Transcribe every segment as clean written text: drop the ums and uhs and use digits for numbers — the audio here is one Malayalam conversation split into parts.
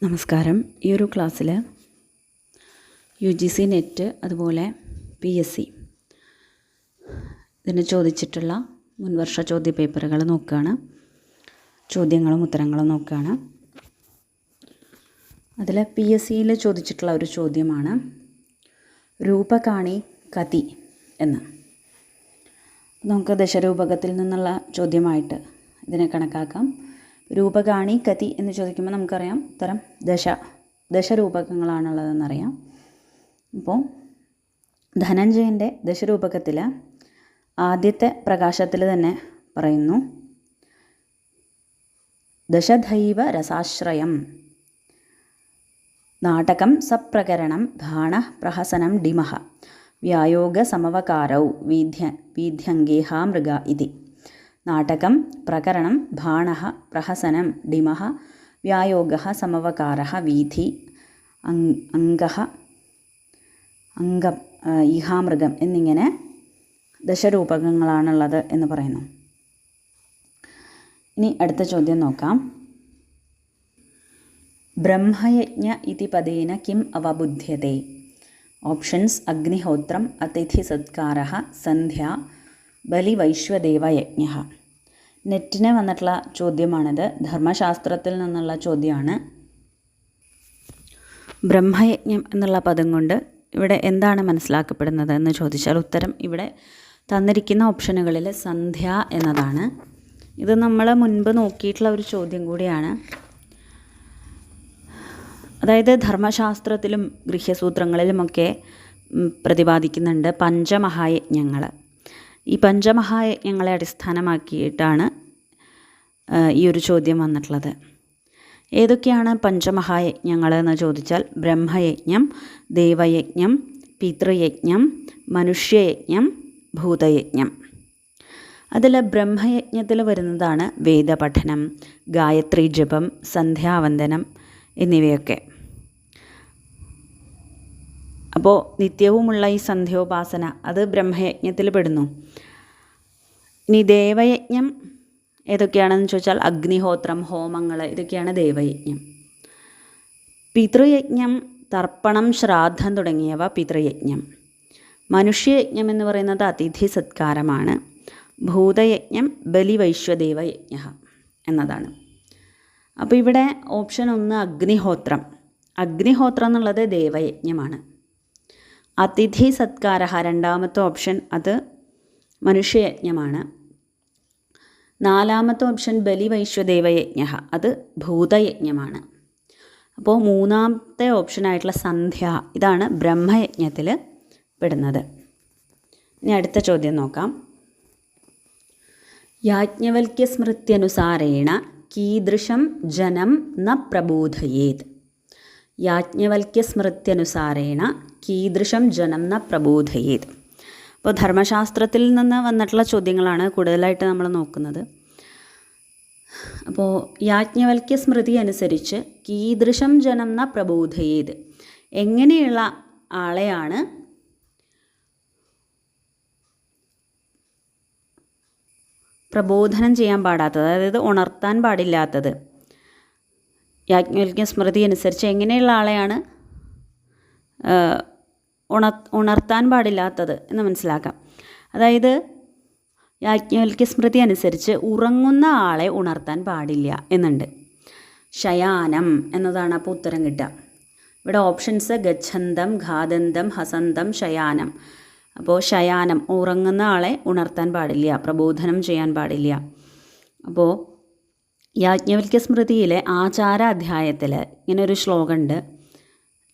നമസ്കാരം. ഈ ഒരു ക്ലാസ്സിൽ UGC നെറ്റ് അതുപോലെ PSC ഇതിന് ചോദിച്ചിട്ടുള്ള മുൻവർഷ ചോദ്യ പേപ്പറുകൾ നോക്കുകയാണ്. ചോദ്യങ്ങളും ഉത്തരങ്ങളും നോക്കുകയാണ്. അതിൽ PSCയിൽ ചോദിച്ചിട്ടുള്ള ഒരു ചോദ്യമാണ് രൂപകാണി കതി എന്ന്. നമുക്ക് ദശരൂപകത്തിൽ നിന്നുള്ള ചോദ്യമായിട്ട് ഇതിനെ കണക്കാക്കാം. രൂപകാണി കതി എന്ന് ചോദിക്കുമ്പോൾ നമുക്കറിയാം ഉത്തരം ദശരൂപകങ്ങളാണുള്ളതെന്നറിയാം. അപ്പോൾ ധനഞ്ജയൻ്റെ ദശരൂപകത്തിൽ ആദ്യത്തെ പ്രകാശത്തിൽ തന്നെ പറയുന്നു ദശധൈവ രസാശ്രയം നാടകം സപ്രകരണം ബാണ പ്രഹസനം ഡിമഹ വ്യായോഗ സമവകാരൗ വീഥ്യങ്കേഹ മൃഗ ഇതി. നാടകം പ്രകരണം ബാണഃ പ്രഹസനം ഡിമഃ വ്യായോഗഃ സമവകാരഃ വീഥി അംഗഃ അംഗം ഇഹാമൃഗം എന്നിങ്ങനെ ദശരൂപകങ്ങളാണുള്ളത് എന്ന് പറയുന്നു. ഇനി അടുത്ത ചോദ്യം നോക്കാം. ബ്രഹ്മയജ്ഞ ഇതി പദേന കിം അവബുധ്യത്തെ? ഓപ്ഷൻസ് അഗ്നിഹോത്രം അതിഥി സത്കാരഃ സന്ധ്യ ബലിവൈശ്വദേവയജ്ഞ. നെറ്റിന് വന്നിട്ടുള്ള ചോദ്യമാണിത്. ധർമ്മശാസ്ത്രത്തിൽ നിന്നുള്ള ചോദ്യമാണ്. ബ്രഹ്മയജ്ഞം എന്നുള്ള പദം കൊണ്ട് ഇവിടെ എന്താണ് മനസ്സിലാക്കപ്പെടുന്നത് എന്ന് ചോദിച്ചാൽ ഉത്തരം ഇവിടെ തന്നിരിക്കുന്ന ഓപ്ഷനുകളിൽ സന്ധ്യ എന്നതാണ്. ഇത് നമ്മൾ മുൻപ് നോക്കിയിട്ടുള്ള ഒരു ചോദ്യം കൂടിയാണ്. അതായത് ധർമ്മശാസ്ത്രത്തിലും ഗൃഹ്യസൂത്രങ്ങളിലുമൊക്കെ പ്രതിപാദിക്കുന്നുണ്ട് പഞ്ചമഹായജ്ഞങ്ങൾ. ഈ പഞ്ചമഹായജ്ഞങ്ങളെ അടിസ്ഥാനമാക്കിയിട്ടാണ് ഈ ഒരു ചോദ്യം വന്നിട്ടുള്ളത്. ഏതൊക്കെയാണ് പഞ്ചമഹായജ്ഞങ്ങൾ എന്ന് ചോദിച്ചാൽ ബ്രഹ്മയജ്ഞം, ദേവയജ്ഞം, പിതൃയജ്ഞം, മനുഷ്യയജ്ഞം, ഭൂതയജ്ഞം. അതിൽ ബ്രഹ്മയജ്ഞത്തിൽ വരുന്നതാണ് വേദപഠനം, ഗായത്രി ജപം, സന്ധ്യാവന്ദനം എന്നിവയൊക്കെ. അപ്പോൾ നിത്യവുമുള്ള ഈ സന്ധ്യോപാസന അത് ബ്രഹ്മയജ്ഞത്തിൽ പെടുന്നു. ഇനി ദേവയജ്ഞം ഏതൊക്കെയാണെന്ന് ചോദിച്ചാൽ അഗ്നിഹോത്രം, ഹോമങ്ങൾ, ഇതൊക്കെയാണ് ദേവയജ്ഞം. പിതൃയജ്ഞം തർപ്പണം, ശ്രാദ്ധം തുടങ്ങിയവ പിതൃയജ്ഞം. മനുഷ്യയജ്ഞം എന്ന് പറയുന്നത് അതിഥി സത്കാരമാണ്. ഭൂതയജ്ഞം ബലിവൈശ്വദേവയജ്ഞ എന്നതാണ്. അപ്പോൾ ഇവിടെ ഓപ്ഷൻ 1 അഗ്നിഹോത്രം. അഗ്നിഹോത്രം എന്നുള്ളത് ദേവയജ്ഞമാണ്. അതിഥി സത്കാര രണ്ടാമത്തെ ഓപ്ഷൻ അത് മനുഷ്യയജ്ഞമാണ്. 4ാമത്തെ ഓപ്ഷൻ ബലിവൈശ്വദേവയജ്ഞ അത് ഭൂതയജ്ഞമാണ്. അപ്പോൾ 3ാമത്തെ ഓപ്ഷനായിട്ടുള്ള സന്ധ്യ ഇതാണ് ബ്രഹ്മയജ്ഞത്തിൽ പെടുന്നത്. ഇനി അടുത്ത ചോദ്യം നോക്കാം. യാജ്ഞവൽക്യസ്മൃത്യനുസാരേണ കീദൃശം ജനം ന പ്രബോധയേത്? യാജ്ഞവൽക്യസ്മൃത്യനുസാരേണ കീദൃശം ജനം ന പ്രബോധയേത്. അപ്പോൾ ധർമ്മശാസ്ത്രത്തിൽ നിന്ന് വന്നിട്ടുള്ള ചോദ്യങ്ങളാണ് കൂടുതലായിട്ട് നമ്മൾ നോക്കുന്നത്. അപ്പോൾ യാജ്ഞവൽക്യ സ്മൃതി അനുസരിച്ച് കീദൃശം ജനം ന പ്രബോധയേത്, എങ്ങനെയുള്ള ആളെയാണ് പ്രബോധനം ചെയ്യാൻ പാടാത്തത്, അതായത് ഉണർത്താൻ പാടില്ലാത്തത്. യാജ്ഞവൽക്യ സ്മൃതി അനുസരിച്ച് എങ്ങനെയുള്ള ആളെയാണ് ഉണർത്താൻ പാടില്ലാത്തത് എന്ന് മനസ്സിലാക്കാം. അതായത് യാജ്ഞവൽക്യ സ്മൃതി അനുസരിച്ച് ഉറങ്ങുന്ന ആളെ ഉണർത്താൻ പാടില്ല എന്നുണ്ട്. ശയാനം എന്നതാണ് അപ്പോൾ ഉത്തരം കിട്ടുക. ഇവിടെ ഓപ്ഷൻസ് ഗച്ഛന്തം, ഘാതന്തം, ഹസന്തം, ശയാനം. അപ്പോൾ ശയാനം ഉറങ്ങുന്ന ആളെ ഉണർത്താൻ പാടില്ല, പ്രബോധനം ചെയ്യാൻ പാടില്ല. അപ്പോൾ യാജ്ഞവൽക്യ സ്മൃതിയിലെ ആചാര അധ്യായത്തിൽ ഇങ്ങനൊരു ശ്ലോകമുണ്ട്.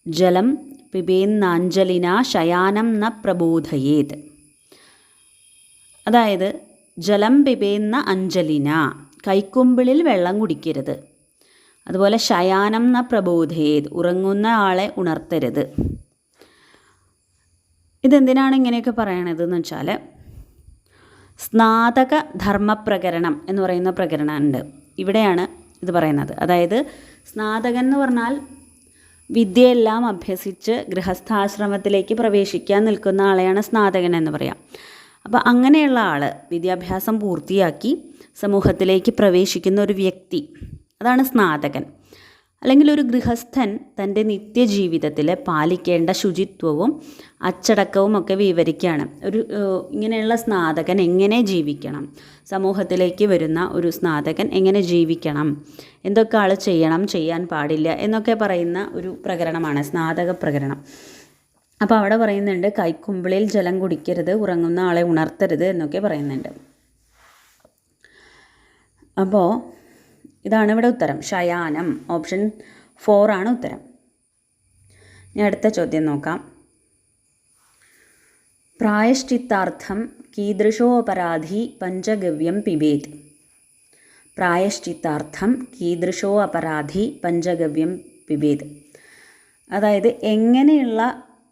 ജലം പിബേന്നാഞ്ജലിന ശയാനം ന പ്രബോധയേത്. അതായത് ജലം പിബേന്ന അഞ്ജലിന, കൈക്കുമ്പിളിൽ വെള്ളം കുടിക്കരുത്. അതുപോലെ ശയാനം ന പ്രബോധയേത്, ഉറങ്ങുന്ന ആളെ ഉണർത്തരുത്. ഇതെന്തിനാണ് ഇങ്ങനെയൊക്കെ പറയണതെന്ന് വെച്ചാൽ സ്നാതക ധർമ്മപ്രകരണം എന്ന് പറയുന്ന പ്രകരണമുണ്ട്. ഇവിടെയാണ് ഇത് പറയുന്നത്. അതായത് സ്നാതകൻ എന്ന് പറഞ്ഞാൽ വിദ്യയെല്ലാം അഭ്യസിച്ച് ഗൃഹസ്ഥാശ്രമത്തിലേക്ക് പ്രവേശിക്കാൻ നിൽക്കുന്ന ആളെയാണ് സ്നാതകൻ എന്ന് പറയാം. അപ്പോൾ അങ്ങനെയുള്ള ആൾ വിദ്യാഭ്യാസം പൂർത്തിയാക്കി സമൂഹത്തിലേക്ക് പ്രവേശിക്കുന്ന ഒരു വ്യക്തി, അതാണ് സ്നാതകൻ. അല്ലെങ്കിൽ ഒരു ഗൃഹസ്ഥൻ തൻ്റെ നിത്യജീവിതത്തിൽ പാലിക്കേണ്ട ശുചിത്വവും അച്ചടക്കവും ഒക്കെ വിവരിക്കുകയാണ്. ഇങ്ങനെയുള്ള സ്നാതകൻ എങ്ങനെ ജീവിക്കണം, സമൂഹത്തിലേക്ക് വരുന്ന ഒരു സ്നാതകൻ എങ്ങനെ ജീവിക്കണം, എന്തൊക്കെ ആൾ ചെയ്യണം, ചെയ്യാൻ പാടില്ല എന്നൊക്കെ പറയുന്ന ഒരു പ്രകരണമാണ് സ്നാതക പ്രകരണം. അപ്പോൾ അവിടെ പറയുന്നുണ്ട്, കൈക്കുമ്പിളിൽ ജലം കുടിക്കരുത്, ഉറങ്ങുന്ന ആളെ ഉണർത്തരുത് എന്നൊക്കെ പറയുന്നുണ്ട്. അപ്പോൾ ഇതാണ് ഇവിടെ ഉത്തരം. ശയാനം, ഓപ്ഷൻ 4 ആണ് ഉത്തരം. ഇനി അടുത്ത ചോദ്യം നോക്കാം. പ്രായശ്ചിത്താർത്ഥം കീദൃശോപരാധി പഞ്ചഗവ്യം പിബേത്. പ്രായശ്ചിത്താർത്ഥം കീദൃശോപരാധി പഞ്ചഗവ്യം പിബേത്. അതായത് എങ്ങനെയുള്ള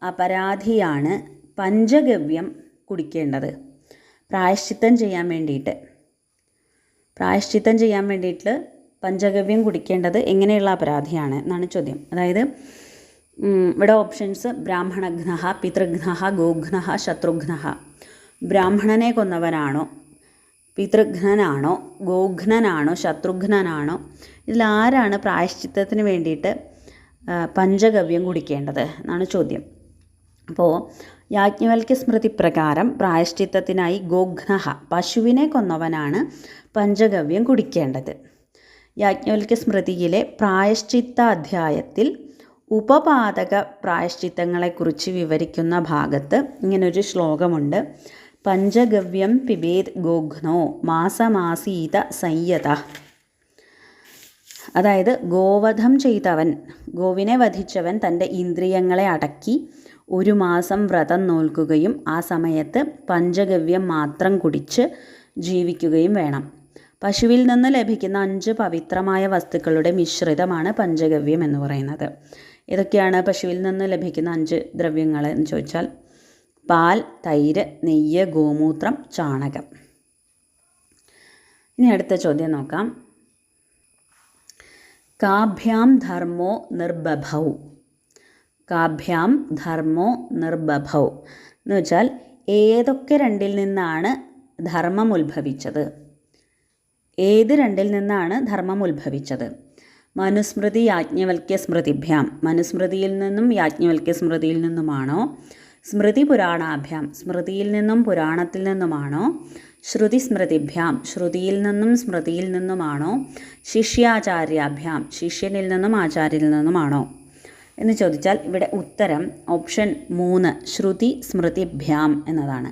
അപരാധിയാണ് പഞ്ചഗവ്യം കുടിക്കേണ്ടത്? പ്രായശ്ചിത്തം ചെയ്യാൻ വേണ്ടിയിട്ട് പഞ്ചഗവ്യം കുടിക്കേണ്ടത് എങ്ങനെയുള്ള അപരാധിയാണ് എന്നാണ് ചോദ്യം. അതായത് ഇവിടെ ഓപ്ഷൻസ് ബ്രാഹ്മണഘ്നഃ, പിതൃഘ്നഃ, ഗോഘ്നഃ, ശത്രുഘ്നഃ. ബ്രാഹ്മണനെ കൊന്നവനാണോ, പിതൃഘ്നനാണോ, ഗോഘ്നനാണോ, ശത്രുഘ്നനാണോ, ഇതിലാരാണ് പ്രായശ്ചിത്തത്തിന് വേണ്ടിയിട്ട് പഞ്ചഗവ്യം കുടിക്കേണ്ടത് എന്നാണ് ചോദ്യം. അപ്പോൾ യാജ്ഞവൽക്യ സ്മൃതി പ്രകാരം പ്രായശ്ചിത്തത്തിനായി ഗോഘ്നഃ, പശുവിനെ കൊന്നവനാണ് പഞ്ചഗവ്യം കുടിക്കേണ്ടത്. യാജ്ഞവൽക്യ സ്മൃതിയിലെ പ്രായശ്ചിത്ത അധ്യായത്തിൽ ഉപപാതക പ്രായശ്ചിത്തങ്ങളെക്കുറിച്ച് വിവരിക്കുന്ന ഭാഗത്ത് ഇങ്ങനൊരു ശ്ലോകമുണ്ട്. പഞ്ചഗവ്യം പിബേത് ഗോഘ്നോ മാസമാസീത സംയത. അതായത് ഗോവധം ചെയ്തവൻ, ഗോവിനെ വധിച്ചവൻ തൻ്റെ ഇന്ദ്രിയങ്ങളെ അടക്കി 1 മാസം വ്രതം നോൽക്കുകയും ആ സമയത്ത് പഞ്ചഗവ്യം മാത്രം കുടിച്ച് ജീവിക്കുകയും വേണം. പശുവിൽ നിന്ന് ലഭിക്കുന്ന 5 പവിത്രമായ വസ്തുക്കളുടെ മിശ്രിതമാണ് പഞ്ചഗവ്യം എന്ന് പറയുന്നത്. ഏതൊക്കെയാണ് പശുവിൽ നിന്ന് ലഭിക്കുന്ന 5 ദ്രവ്യങ്ങൾ എന്ന് ചോദിച്ചാൽ പാൽ, തൈര്, നെയ്യ്, ഗോമൂത്രം, ചാണകം. ഇനി അടുത്ത ചോദ്യം നോക്കാം. കാഭ്യാം ധർമ്മോ നിർബഭൗ. കാഭ്യാം ധർമ്മോ നിർബഭൗ എന്ന് വെച്ചാൽ ഏതൊക്കെ രണ്ടിൽ നിന്നാണ് ധർമ്മം ഉത്ഭവിച്ചത്? ഏത് രണ്ടിൽ നിന്നാണ് ധർമ്മം ഉത്ഭവിച്ചത്? മനുസ്മൃതി യാജ്ഞവൽക്യ സ്മൃതിഭ്യാം, മനുസ്മൃതിയിൽ നിന്നും യാജ്ഞവൽക്യ സ്മൃതിയിൽ നിന്നുമാണോ? സ്മൃതി പുരാണാഭ്യാം, സ്മൃതിയിൽ നിന്നും പുരാണത്തിൽ നിന്നുമാണോ? ശ്രുതി സ്മൃതിഭ്യാം, ശ്രുതിയിൽ നിന്നും സ്മൃതിയിൽ നിന്നുമാണോ? ശിഷ്യാചാര്യാഭ്യാം, ശിഷ്യനിൽ നിന്നും ആചാര്യനിൽ നിന്നുമാണോ എന്ന് ചോദിച്ചാൽ ഇവിടെ ഉത്തരം ഓപ്ഷൻ 3 ശ്രുതി സ്മൃതിഭ്യാം എന്നതാണ്.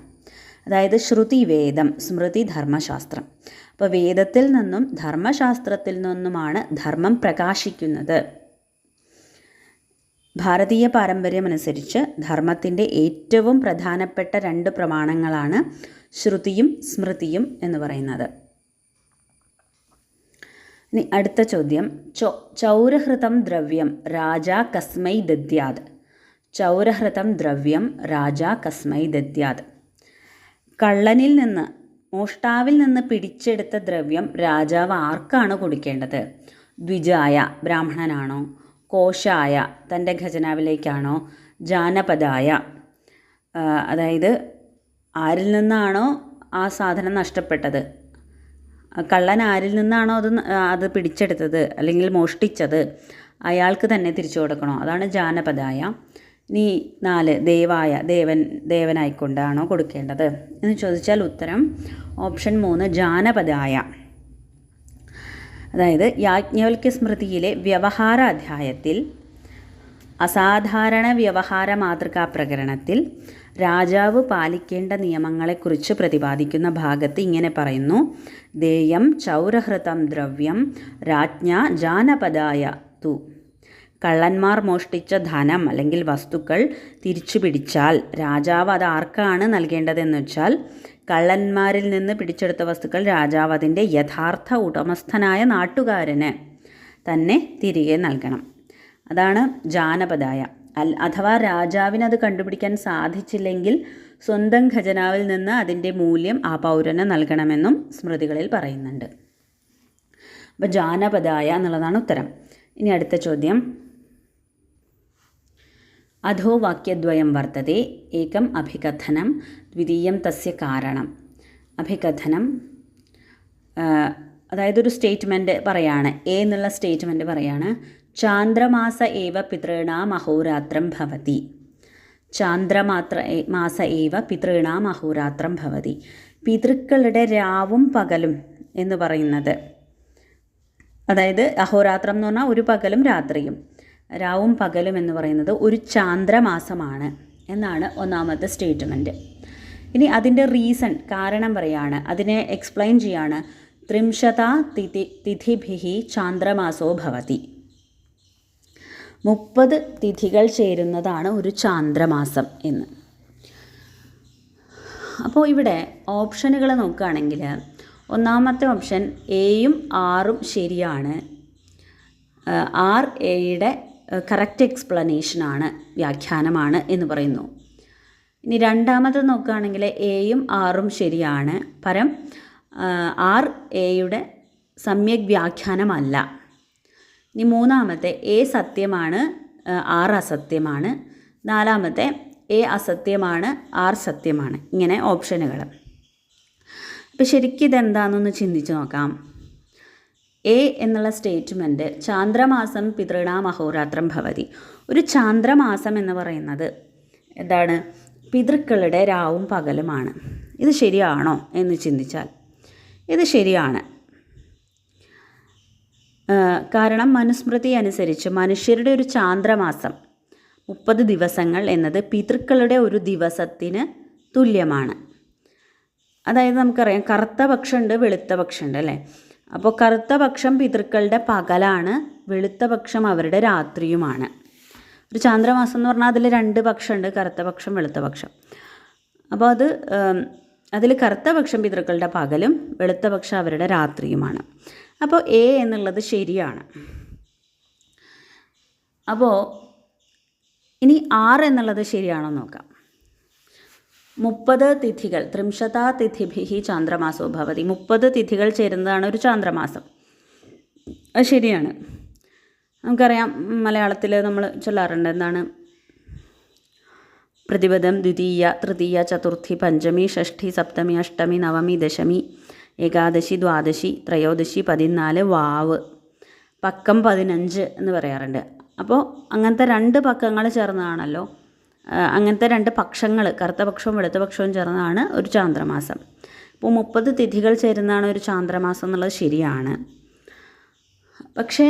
അതായത് ശ്രുതി വേദം, സ്മൃതി ധർമ്മശാസ്ത്രം. അപ്പോൾ വേദത്തിൽ നിന്നും ധർമ്മശാസ്ത്രത്തിൽ നിന്നുമാണ് ധർമ്മം പ്രകാശിക്കുന്നത്. ഭാരതീയ പാരമ്പര്യമനുസരിച്ച് ധർമ്മത്തിൻ്റെ ഏറ്റവും പ്രധാനപ്പെട്ട 2 പ്രമാണങ്ങളാണ് ശ്രുതിയും സ്മൃതിയും എന്ന് പറയുന്നത്. ഇനി അടുത്ത ചോദ്യം. ചൗരഹൃതം ദ്രവ്യം രാജാ കസ്മൈ ദദ്യാത്. ചൗരഹൃതം ദ്രവ്യം രാജാ കസ്മൈ ദദ്യാത്. കള്ളനിൽ നിന്ന്, മോഷ്ടാവിൽ നിന്ന് പിടിച്ചെടുത്ത ദ്രവ്യം രാജാവ് ആർക്കാണ് കൊടുക്കേണ്ടത്? ദ്വിജായ, ബ്രാഹ്മണനാണോ? കോശായ, തൻ്റെ ഖജനാവിലേക്കാണോ? ജാനപദായ, അതായത് ആരിൽ നിന്നാണോ ആ സാധനം നഷ്ടപ്പെട്ടത്, കള്ളൻ ആരിൽ നിന്നാണോ അത് പിടിച്ചെടുത്തത് അല്ലെങ്കിൽ മോഷ്ടിച്ചത് അയാൾക്ക് തന്നെ തിരിച്ചു കൊടുക്കണോ? അതാണ് ജാനപദായ. ഇനി 4 ദേവായ, ദേവനായിക്കൊണ്ടാണോ കൊടുക്കേണ്ടത് എന്ന് ചോദിച്ചാൽ ഉത്തരം ഓപ്ഷൻ 3 ജാനപദായ. അതായത് യാജ്ഞവൽക്യ സ്മൃതിയിലെ വ്യവഹാര അധ്യായത്തിൽ അസാധാരണ വ്യവഹാര മാതൃകാ പ്രകരണത്തിൽ രാജാവ് പാലിക്കേണ്ട നിയമങ്ങളെക്കുറിച്ച് പ്രതിപാദിക്കുന്ന ഭാഗത്ത് ഇങ്ങനെ പറയുന്നു. ദേയം ചൗരഹൃതം ദ്രവ്യം രാജ്ഞ ജാനപദായ തു. കള്ളന്മാർ മോഷ്ടിച്ച ധനം അല്ലെങ്കിൽ വസ്തുക്കൾ തിരിച്ചു പിടിച്ചാൽ രാജാവ് അത് ആർക്കാണ് നൽകേണ്ടതെന്ന് വെച്ചാൽ കള്ളന്മാരിൽ നിന്ന് പിടിച്ചെടുത്ത വസ്തുക്കൾ രാജാവ് അതിൻ്റെ യഥാർത്ഥ ഉടമസ്ഥനായ നാട്ടുകാരന് തന്നെ തിരികെ നൽകണം. അതാണ് ജാനപദായ. അഥവാ രാജാവിനത് കണ്ടുപിടിക്കാൻ സാധിച്ചില്ലെങ്കിൽ സ്വന്തം ഖജനാവിൽ നിന്ന് അതിൻ്റെ മൂല്യം ആ പൗരന് നൽകണമെന്നും സ്മൃതികളിൽ പറയുന്നുണ്ട്. അപ്പോൾ ജാനപദായ എന്നുള്ളതാണ് ഉത്തരം. ഇനി അടുത്ത ചോദ്യം. അധോ വാക്യദ്വയം വർത്തതേ, ഏകം അഭികഥനം, ദ്വിതീയം തസ്യ കാരണം. അഭികഥനം അതായത് ഒരു സ്റ്റേറ്റ്മെൻറ്റ് പറയാണ്, എ എന്നുള്ള സ്റ്റേറ്റ്മെൻറ്റ് പറയാണ്. ചാന്ദ്രമാസ ഏവ പിതॄണാം അഹോരാത്രം ഭവതി. മാസ ഏവ പിതॄണാം അഹോരാത്രം ഭവതി. പിതൃക്കളുടെ രാവും പകലും എന്ന് പറയുന്നത്, അതായത് അഹോരാത്രം എന്ന് പറഞ്ഞാൽ ഒരു പകലും രാത്രിയും, രാവും പകലും എന്ന് പറയുന്നത് ഒരു ചാന്ദ്രമാസമാണ് എന്നാണ് ഒന്നാമത്തെ സ്റ്റേറ്റ്മെൻറ്റ്. ഇനി അതിൻ്റെ റീസൺ, കാരണം പറയാണ്, അതിനെ എക്സ്പ്ലെയിൻ ചെയ്യാണ്. ത്രിംശതാ തിഥിഭിः ചാന്ദ്രമാസോ ഭവതി. 30 തിഥികൾ ചേരുന്നതാണ് ഒരു ചാന്ദ്രമാസം എന്ന്. അപ്പോൾ ഇവിടെ ഓപ്ഷനുകൾ നോക്കുകയാണെങ്കിൽ ഒന്നാമത്തെ ഓപ്ഷൻ എയും ആറും ശരിയാണ്. ആർ എയുടെ കറക്റ്റ് എക്സ്പ്ലനേഷനാണ്, വ്യാഖ്യാനമാണ് എന്ന് പറയുന്നു. ഇനി രണ്ടാമത് നോക്കുകയാണെങ്കിൽ എയും ആറും ശരിയാണ്, പരം ആർ എയുടെ സമ്യക് വ്യാഖ്യാനമല്ല. ഇനി മൂന്നാമത്തെ എ സത്യമാണ്, ആർ അസത്യമാണ്. നാലാമത്തെ എ അസത്യമാണ്, ആർ സത്യമാണ്. ഇങ്ങനെ ഓപ്ഷനുകൾ. അപ്പോൾ ശരിക്കും ഇതെന്താണെന്നൊന്ന് ചിന്തിച്ച് നോക്കാം. എ എന്നുള്ള സ്റ്റേറ്റ്മെൻറ്റ് ചാന്ദ്രമാസം പിതൃണാം അഹോരാത്രം ഭവതി. ഒരു ചാന്ദ്രമാസം എന്ന് പറയുന്നത് എന്താണ്? പിതൃക്കളുടെ രാവും പകലുമാണ്. ഇത് ശരിയാണോ എന്ന് ചിന്തിച്ചാൽ ഇത് ശരിയാണ്. കാരണം മനുസ്മൃതി അനുസരിച്ച് മനുഷ്യരുടെ ഒരു ചാന്ദ്രമാസം 30 ദിവസങ്ങൾ എന്നത് പിതൃക്കളുടെ ഒരു ദിവസത്തിന് തുല്യമാണ്. അതായത് നമുക്കറിയാം കറുത്ത പക്ഷമുണ്ട്, വെളുത്ത പക്ഷമുണ്ട് അല്ലേ? അപ്പോൾ കറുത്ത പക്ഷം പിതൃക്കളുടെ പകലാണ്, വെളുത്ത പക്ഷം അവരുടെ രാത്രിയുമാണ്. ഒരു ചാന്ദ്രമാസം എന്ന് പറഞ്ഞാൽ അതിൽ 2 പക്ഷമുണ്ട്, കറുത്ത പക്ഷം വെളുത്ത പക്ഷം. അപ്പോൾ അതിൽ കറുത്ത പക്ഷം പിതൃക്കളുടെ പകലും വെളുത്ത പക്ഷം അവരുടെ രാത്രിയുമാണ്. അപ്പോൾ എ എന്നുള്ളത് ശരിയാണ്. അപ്പോൾ ഇനി ആർ എന്നുള്ളത് ശരിയാണോ നോക്കാം. 30 തിഥികൾ, ത്രിംശതാ തിഥിഭിः ചാന്ദ്രമാസോ ഭവതി. 30 തിഥികൾ ചേരുന്നതാണ് ഒരു ചാന്ദ്രമാസം. അത് ശരിയാണ്. നമുക്കറിയാം മലയാളത്തിൽ നമ്മൾ ചൊല്ലാറുണ്ട്, എന്താണ്? പ്രതിപദം, ദ്വിതീയ, തൃതീയ, ചതുർത്ഥി, പഞ്ചമി, ഷഷ്ഠി, സപ്തമി, അഷ്ടമി, നവമി, ദശമി, ഏകാദശി, ദ്വാദശി, ത്രയോദശി, 14, വാവ്, പക്കം 15 എന്ന് പറയാറുണ്ട്. അപ്പോൾ അങ്ങനത്തെ 2 പക്കങ്ങൾ ചേർന്നതാണല്ലോ, അങ്ങനത്തെ 2 പക്ഷങ്ങൾ, കറുത്ത പക്ഷവും വെളുത്ത പക്ഷവും ചേർന്നതാണ് ഒരു ചാന്ദ്രമാസം. അപ്പോൾ 30 തിഥികൾ ചേരുന്നതാണ് ഒരു ചാന്ദ്രമാസം എന്നുള്ളത് ശരിയാണ്. പക്ഷേ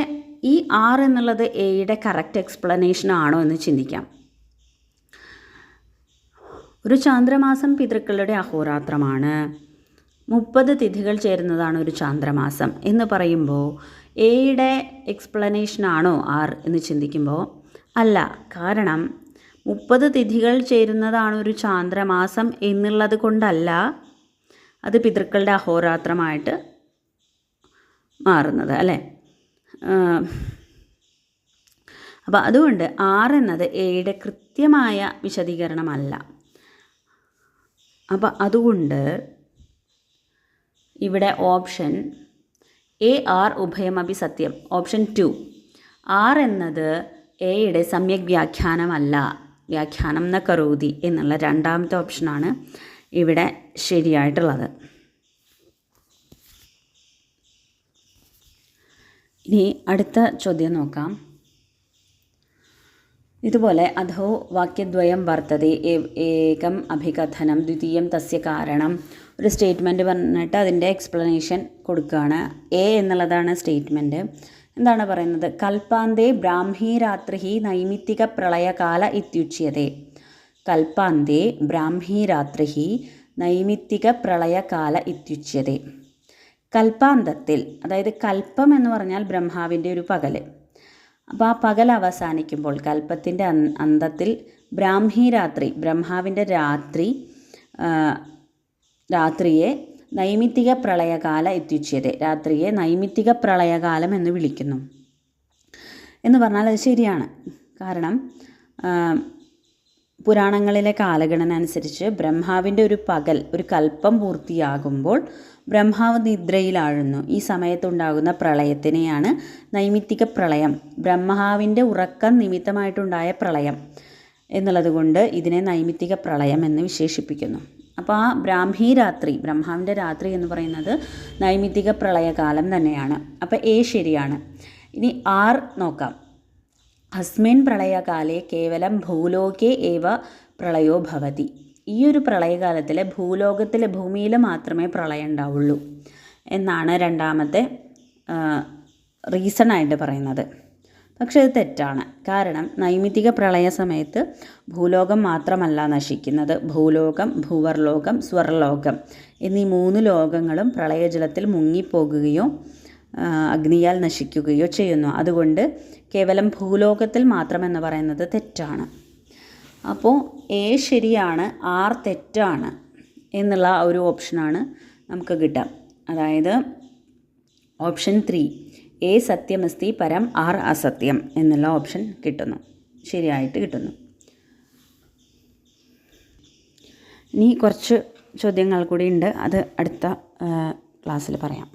ഈ ആർ എന്നുള്ളത് എയുടെ കറക്റ്റ് എക്സ്പ്ലനേഷൻ ആണോ എന്ന് ചിന്തിക്കാം. ഒരു ചാന്ദ്രമാസം പിതൃക്കളുടെ അഹോരാത്രമാണ്, 30 തിഥികൾ ചേരുന്നതാണ് ഒരു ചാന്ദ്രമാസം എന്ന് പറയുമ്പോൾ എയുടെ എക്സ്പ്ലനേഷനാണോ ആർ എന്ന് ചിന്തിക്കുമ്പോൾ അല്ല. കാരണം 30 തിഥികൾ ചേരുന്നതാണ് ഒരു ചാന്ദ്രമാസം എന്നുള്ളത് കൊണ്ടല്ല അത് പിതൃക്കളുടെ അഹോരാത്രമായിട്ട് മാറുന്നത് അല്ലേ? അപ്പോൾ അതുകൊണ്ട് ആർ എന്നത് എയുടെ കൃത്യമായ വിശദീകരണമല്ല. അപ്പോൾ അതുകൊണ്ട് ഇവിടെ ഓപ്ഷൻ എ ആർ ഉഭയമപി സത്യം, ഓപ്ഷൻ 2 ആർ എന്നത് എയുടെ സമ്യക് വ്യാഖ്യാനമല്ല, വ്യാഖ്യാനം ന കരോതി എന്നുള്ള രണ്ടാമത്തെ ഓപ്ഷനാണ് ഇവിടെ ശരിയായിട്ടുള്ളത്. ഇനി അടുത്ത ചോദ്യം നോക്കാം. ഇതുപോലെ അധോ വാക്യദ്വയം വർത്തതേ ഏകം അഭികഥനം ദ്വിതീയം തസ്യ കാരണം, ഒരു സ്റ്റേറ്റ്മെൻറ്റ് പറഞ്ഞിട്ട് അതിൻ്റെ എക്സ്പ്ലനേഷൻ കൊടുക്കുകയാണ്. എ എന്നുള്ളതാണ് സ്റ്റേറ്റ്മെൻറ്റ്. എന്താണ് പറയുന്നത്? കൽപ്പാന്തേ ബ്രാഹ്മീരാത്രി നൈമിത്തിക പ്രളയകാല ഇത്യുച്യത്തെ. കൽപ്പാന്തേ ബ്രാഹ്മീരാത്രി നൈമിത്തിക പ്രളയകാല ഇത്യുച്യത്തെ. കൽപ്പാന്തത്തിൽ, അതായത് കൽപ്പം എന്ന് പറഞ്ഞാൽ ബ്രഹ്മാവിൻ്റെ ഒരു പകല്. അപ്പോൾ ആ പകൽ അവസാനിക്കുമ്പോൾ കൽപ്പത്തിൻ്റെ അന്തത്തിൽ ബ്രാഹ്മീരാത്രി, ബ്രഹ്മാവിൻ്റെ രാത്രിയെ നൈമിത്തിക പ്രളയകാല ഇത്യുച്യത്തെ, രാത്രിയെ നൈമിത്തിക പ്രളയകാലം എന്ന് വിളിക്കുന്നു എന്ന് പറഞ്ഞാൽ അത് ശരിയാണ്. കാരണം പുരാണങ്ങളിലെ കാലഗണന അനുസരിച്ച് ബ്രഹ്മാവിൻ്റെ ഒരു പകൽ, ഒരു കൽപ്പം പൂർത്തിയാകുമ്പോൾ ബ്രഹ്മാവ് നിദ്രയിലാഴുന്നു. ഈ സമയത്തുണ്ടാകുന്ന പ്രളയത്തിനെയാണ് നൈമിത്തിക പ്രളയം, ബ്രഹ്മാവിൻ്റെ ഉറക്കം നിമിത്തമായിട്ടുണ്ടായ പ്രളയം എന്നുള്ളത് കൊണ്ട് ഇതിനെ നൈമിത്തിക പ്രളയം എന്ന് വിശേഷിപ്പിക്കുന്നു. അപ്പോൾ ആ ബ്രാഹ്മീരാത്രി, ബ്രഹ്മാവിൻ്റെ രാത്രി എന്ന് പറയുന്നത് നൈമിത്തിക പ്രളയകാലം തന്നെയാണ്. അപ്പോൾ എ ശരിയാണ്. ഇനി ആർ നോക്കാം. അസ്മിൻ പ്രളയകാലേ കേവലം ഭൂലോകേ ഏവ പ്രളയോ ഭവതി. ഈ ഒരു പ്രളയകാലത്തിൽ ഭൂലോകത്തിൽ, ഭൂമിയിൽ മാത്രമേ പ്രളയം ഉണ്ടാവുള്ളൂ എന്നാണ് രണ്ടാമത്തെ റീസണായിട്ട് പറയുന്നത്. പക്ഷേ ഇത് തെറ്റാണ്. കാരണം നൈമിത്തിക പ്രളയ സമയത്ത് ഭൂലോകം മാത്രമല്ല നശിക്കുന്നത്. ഭൂലോകം, ഭൂവർലോകം, സ്വർലോകം എന്നീ 3 ലോകങ്ങളും പ്രളയജലത്തിൽ മുങ്ങിപ്പോകുകയോ അഗ്നിയാൽ നശിക്കുകയോ ചെയ്യുന്നു. അതുകൊണ്ട് കേവലം ഭൂലോകത്തിൽ മാത്രമെന്ന് പറയുന്നത് തെറ്റാണ്. അപ്പോൾ എ ശരിയാണ്, ആർ തെറ്റാണ് എന്നുള്ള ഒരു ഓപ്ഷനാണ് നമുക്ക് കിട്ടുക. അതായത് ഓപ്ഷൻ 3 എ സത്യമസ്തി പരം ആർ അസത്യം എന്നുള്ള ഓപ്ഷൻ കിട്ടുന്നു, ശരിയായിട്ട് കിട്ടുന്നു. ഇനി കുറച്ച് ചോദ്യങ്ങൾ കൂടി ഉണ്ട്, അത് അടുത്ത ക്ലാസ്സിൽ പറയാം.